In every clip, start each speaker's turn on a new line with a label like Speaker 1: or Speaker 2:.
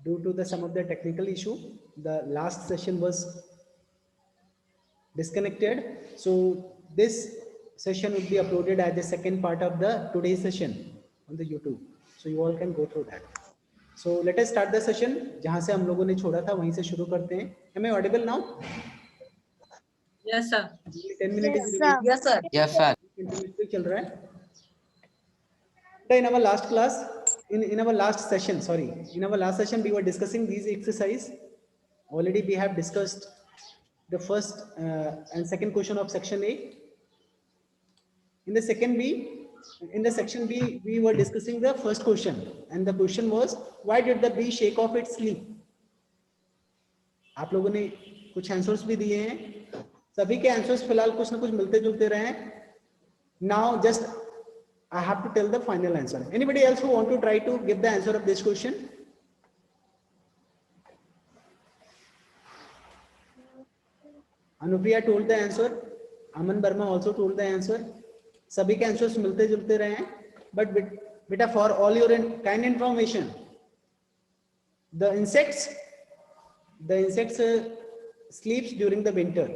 Speaker 1: Due to the some of the technical issue, the last session was disconnected. So this session will be uploaded as the second part of the today's session on the YouTube. So you all can go through that. So let us start the session. जहाँ से हम लोगों ने छोड़ा था वहीं से शुरू करते हैं. Am I audible now?
Speaker 2: Yes, sir.
Speaker 1: 10 minutes.
Speaker 3: Yes, sir.
Speaker 2: Yes, sir.
Speaker 4: Yes, sir.
Speaker 1: Continuously चल रहा है. In our last class, in our last session, in our last session we were discussing these exercise. Already we have discussed the first and second question of section A. In the section B, we were discussing the first question, and the question was, why did the bee shake off its sleep? आप लोगों ने कुछ answers भी दिए हैं. सभी के answers फिलहाल कुछ ना कुछ मिलते जुलते रहे हैं. Now just I have to tell the final answer. Anybody else who want to try to give the answer of this question? Anupriya told the answer. Aman Verma also told the answer. सभी के answers मिलते जुलते रहे हैं. But beta, for all your kind information, the insects sleeps during the winter.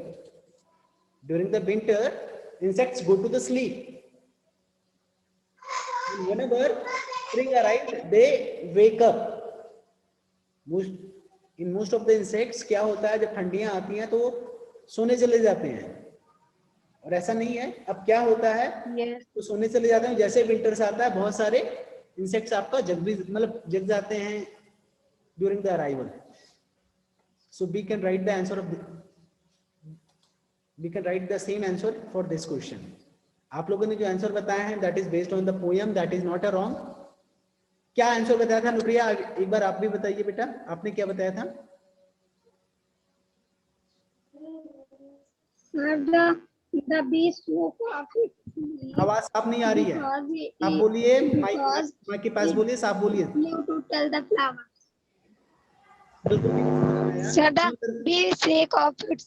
Speaker 1: During the winter, insects go to the sleep. And whenever spring arrives, they wake up. In most of the insects, क्या होता है जब ठंडियां आती हैं तो सोने चले जाते हैं. और ऐसा नहीं है. अब क्या होता है, तो सोने चले जाते हैं. जैसे विंटर्स आता है बहुत सारे इंसेक्ट्स आपका जग जाते हैं during the arrival. So we can write the same answer for this question. आप लोगों ने जो आंसर बताया है that is based on the poem, that is not a wrong. क्या आंसर बताया था अनुप्रिया? एक बार आप भी बताइए बेटा, आपने क्या बताया था?
Speaker 3: The bee spoke of it.
Speaker 1: आवाज साफ नहीं आ रही है. आप बोलिए, माइक के पास बोलिए, साफ बोलिए.
Speaker 3: To tell the flowers.
Speaker 1: बिल्कुल.
Speaker 3: Sir, the bee spoke of it.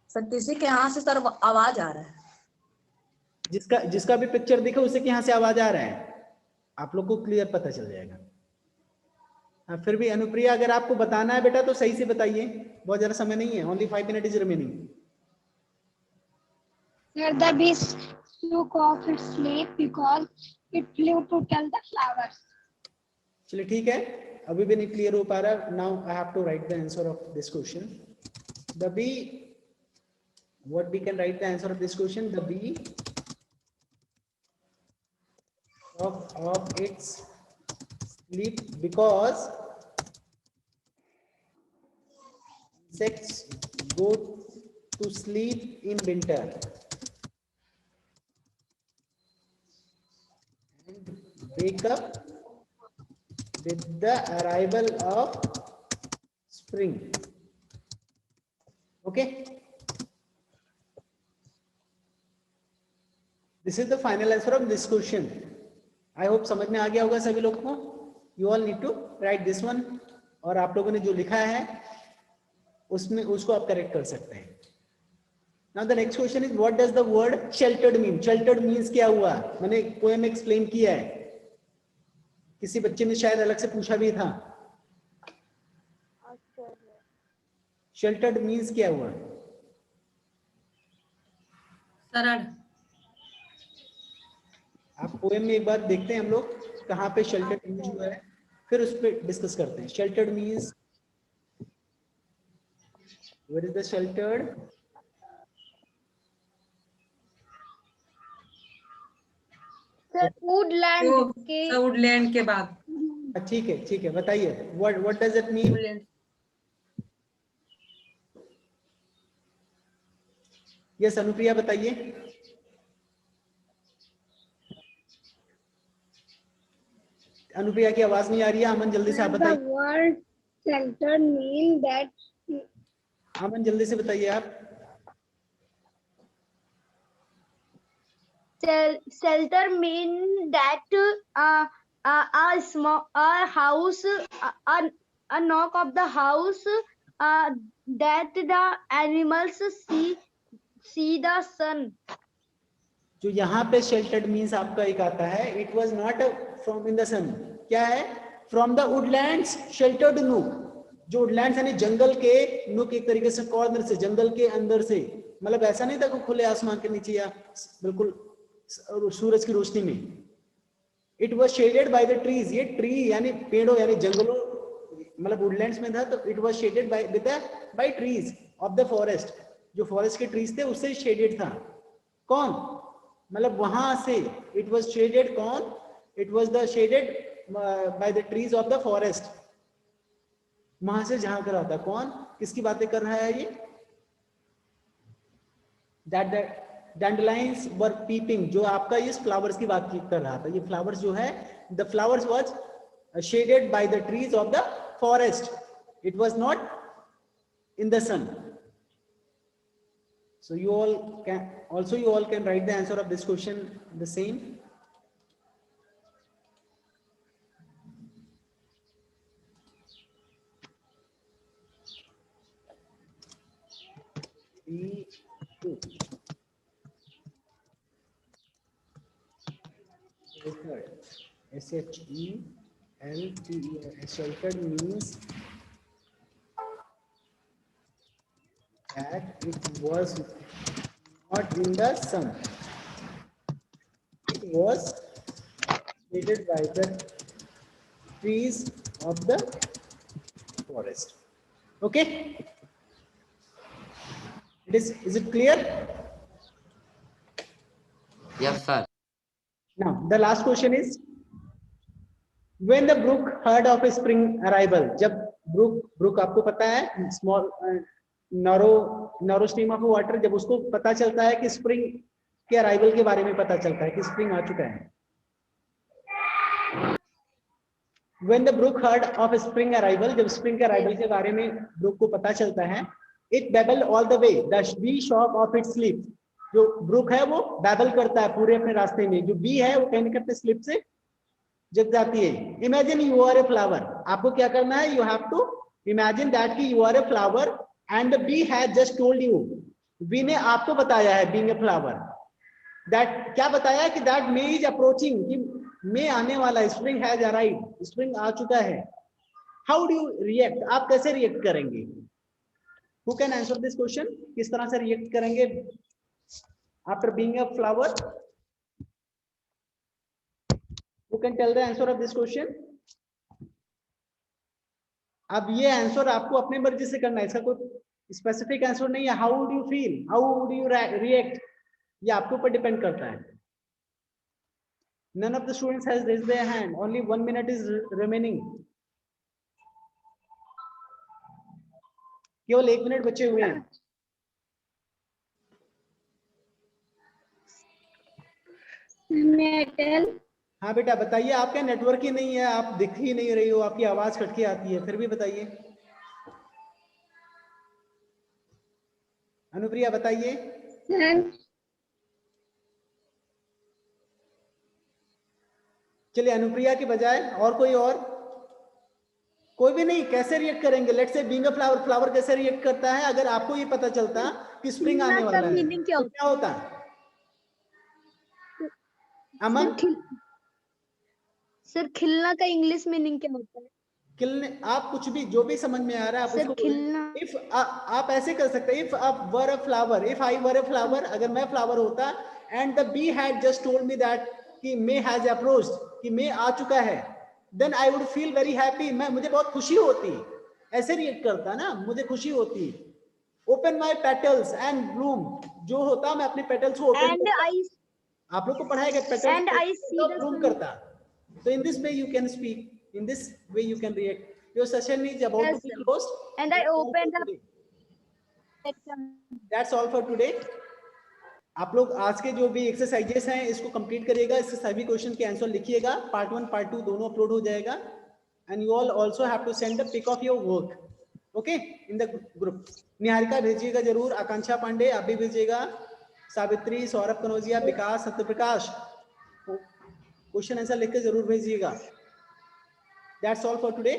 Speaker 2: Sir किसी के यहाँ से सर आवाज आ रहा है.
Speaker 1: जिसका भी पिक्चर दिखे उसे के यहाँ से आवाज आ रहा है. आप लोग को क्लियर पता चल जाएगा. फिर भी अनुप्रिया, अगर आपको बताना है बेटा तो सही से बताइए. बहुत ज्यादा समय नहीं है. Only 5 minutes is remaining.
Speaker 3: Sir, the bee spoke of its sleep because it flew to tell the flowers.
Speaker 1: चलिए ठीक है. अभी भी नहीं क्लियर हो पा रहा. Now I have to write the answer of this question. The bee. What we can write the answer of this question? The bee of its sleep because insects go to sleep in winter and wake up with the arrival of spring. Okay. This is the final answer of this question. I hope समझ में आ गया होगा सभी लोग को. You all need to write this one. और आप लोगों ने जो लिखा है उसमें उसको आप करेक्ट कर सकते हैं. Now the next question is, what does the word sheltered mean? Sheltered means क्या हुआ? मैंने पोएम एक्सप्लेन किया है. किसी बच्चे ने शायद अलग से पूछा भी था. Sheltered means क्या हुआ?
Speaker 2: सरल.
Speaker 1: आप पोएम में एक बार देखते हैं हम लोग कहाँ पे शेल्टर्ड यूज हुआ है, फिर उस पर डिस्कस करते हैं. Sheltered means, what is the sheltered?
Speaker 2: Woodland के बाद.
Speaker 1: ठीक है बताइए. What does it mean? Yes Anupriya बताइए. अनुप्रिया की आवाज नहीं आ रही है. अमन जल्दी से आप बताइए.
Speaker 3: The word sheltered mean that.
Speaker 1: अमन जल्दी से बताइए आप.
Speaker 3: Shelter mean that a small house, a knock of the house, that the animals see the sun.
Speaker 1: जो यहाँ पे शेल्टर्ड मीन्स आपका एक आता है, it was not from in the sun. क्या है? From the woodlands sheltered nook, जो वुडलैंड्स यानी जंगल के नूक, एक तरीके से कॉर्नर से, जंगल के अंदर से, मतलब ऐसा नहीं था कि खुले आसमान के नीचे या बिल्कुल सूरज की रोशनी में। It was shaded by the trees, ये ट्री यानी पेड़ों यानी जंगलों, मतलब वुडलैंड्स में था तो it was shaded by with by trees of the forest, जो फॉरेस्ट के ट्रीज थे उससे शेडेड था। कौन, मतलब वहां से इट वॉज शेडेड, कौन, it was the shaded by the trees of the forest, वहां से झांक रहा था। कौन, किसकी बातें कर रहा है ये, दैट द डैंडलाइंस वर पीपिंग, जो आपका इस फ्लावर्स की बात कर रहा था। ये फ्लावर्स जो है, the flowers was shaded by the trees of the forest, it was not in the sun. So you all can write the answer of this question the same. S-H-E-L-T-E-R. Sheltered means that it was not in the sun. It was shaded by the trees of the forest. Okay? Is it clear?
Speaker 4: Yes, sir.
Speaker 1: Now, the last question is, when the brook heard of a spring arrival, जब brook आपको पता है, small narrow stream of water, जब उसको पता चलता है कि spring के अराइवल के बारे में पता चलता है कि स्प्रिंग आ चुका है। When the brook heard of a spring arrival, जब स्प्रिंग के अराइवल के बारे में ब्रुक को पता चलता है, it babbled all the way, the bee shock of its sleep, जो ब्रुक है वो बैबल करता है पूरे अपने रास्ते में, जो बी है वो कहने करते स्लिप से जग जाती है। Imagine you are a flower, आपको क्या करना है, you have to imagine that कि you are a flower and the bee has just told you, bee ने आपको बताया है बीइंग ए फ्लावर, दैट क्या बताया है कि दैट मे इज अप्रोचिंग, कि मे आने वाला है, स्प्रिंग हैज अराइव्ड, स्प्रिंग आ चुका है। हाउ डू यू रिएक्ट, आप कैसे रिएक्ट करेंगे? Who can answer this question, किस तरह से रिएक्ट करेंगे after being a flower? Who can tell the answer of this question? अब ये आंसर आपको अपने मर्जी से करना है, इसका कोई स्पेसिफिक आंसर नहीं है। How would you feel, how would you react, ये आपके ऊपर डिपेंड करता है। None of the students has raised their hand, only 1 minute is remaining, केवल 1 मिनट बचे हुए हैं।
Speaker 3: May I tell?
Speaker 1: हाँ बेटा बताइए, आपका नेटवर्क ही नहीं है, आप दिख ही नहीं रही हो, आपकी आवाज कटके आती है, फिर भी बताइए। अनुप्रिया बताइए। चलिए अनुप्रिया के बजाय और कोई भी नहीं, कैसे रिएक्ट करेंगे? Let's say being a flower, flower कैसे रिएक्ट करता है अगर आपको ये पता चलता कि स्प्रिंग आने वाला है, तो क्या होता? अमन
Speaker 5: सर खिलना का इंग्लिश मीनिंग क्या होता है?
Speaker 1: खिलने, आप कुछ भी जो भी समझ में आ रहा है आप उसको
Speaker 5: खिलना।
Speaker 1: इफ आप ऐसे कर सकते हैं, इफ आप were a flower, if I were a flower, अगर मैं फ्लावर होता and the bee had just told me that कि मे हैज अप्रोच्ड, कि मे आ चुका है, then I would feel very happy, मुझे बहुत खुशी होती, ऐसे रिएक्ट करता ना, मुझे खुशी होती। Open my petals and Bloom, जो होता मैं अपने पेटल्स को ओपन करता, आप लोग को पढ़ाएगा पेटल्स ब्लूम करता। So in this way you can speak, in this way you can react. Your session is about to be closed,
Speaker 5: and I opened up.
Speaker 1: That's all for today. आप लोग आज के जो भी एक्सरसाइजेस हैं इसको complete करिएगा, इसके सभी क्वेश्चन के आंसर लिखिएगा, पार्ट 1 पार्ट 2 दोनों अपलोड हो जाएगा, and you all also have to send the pic of your work, okay, in the group. Niharika भेजिएगा जरूर, आकांक्षा पांडे आप भी भेजिएगा, सावित्री, सौरभ कनौजिया, विकास, सत्यप्रकाश, क्वेश्चन आंसर लिख के जरूर भेजिएगा। That's all for today.